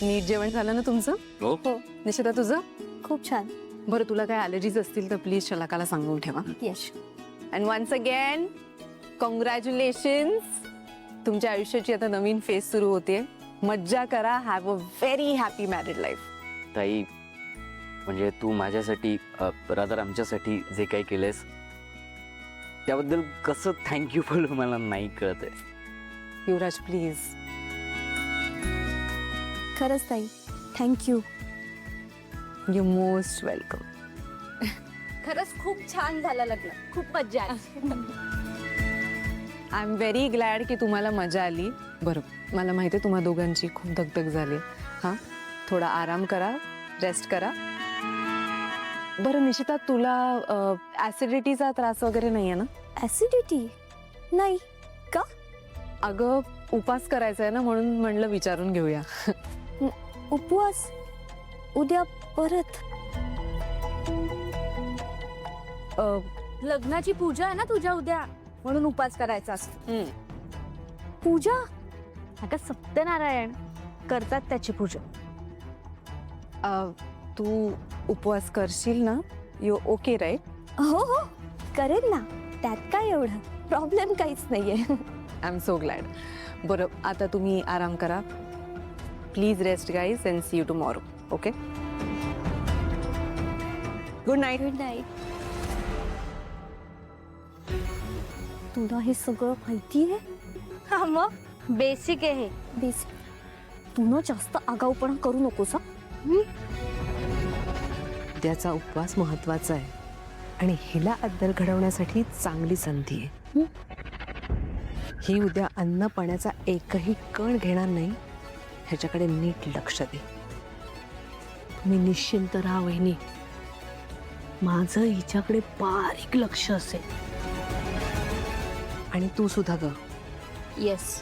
नीट जेवण झालं ना तुमचं? हो. निशिता तुझं? खूप छान. बरं, तुला काय ॲलर्जीज असतील तर प्लीज शलाकाला सांगून ठेवा. यश, अँड वन्स अगेन कॉंग्रॅच्युलेशन्स. तुमच्या आयुष्याची आता नवीन फेज सुरू होते. मज्जा करा. Have a very happy married life. ताई, म्हणजे तू माझ्यासाठी रादर आमच्यासाठी जे काही केलंस त्याबद्दल कसं थँक्यू बोलू मला नाही कळत आहे. युवराज प्लीज. खरंच ताई, थँक्यू. You most welcome. खरंच खूप छान झालं लग्न. खूप मज्जा आली. आय एम व्हेरी ग्लॅड की तुम्हाला मजा आली. बरं, मला माहिती आहे तुम्हा दोघांची खूप दगदग झाली. हां, थोडा आराम करा, रेस्ट करा. बरं निशिता, तुला ॲसिडिटीचा त्रास वगैरे नाही आहे ना? ऍसिडिटी नाही का? अगं, उपास करायचा आहे ना, म्हणून म्हणलं विचारून घेऊया. उपवास उद्या परत. लग्नाची पूजा आहे ना तुझ्या उद्या, म्हणून उपास करायचा असतो. पूजा? अगं सत्यनारायण करतात त्याची पूजा. तू उपवास करशील ना? You okay right? हो हो, करेल ना. त्यात काय एवढं प्रॉब्लेम काहीच नाहीये. I am so glad. बरं, आता तुम्ही आराम करा. Please rest guys and see you tomorrow. Okay, good night. Good night. तुला हे सगळं माहिती आहे? हा, मग बेसिक आहे हे. बेसिक. तू ना जास्त आगाऊपणा करू नकोस. उद्याचा उपवास महत्वाचा आहे आणि हिला अद्दल घडवण्यासाठी चांगली संधी आहे. ही उद्या अन्न पाण्याचा एकही कण घेणार नाही, ह्याच्याकडे नीट लक्ष दे. तुम्ही निश्चिंत राहा वहिनी. माझं हिच्याकडे बारीक लक्ष असेल. आणि तू सुद्धा ग. येस.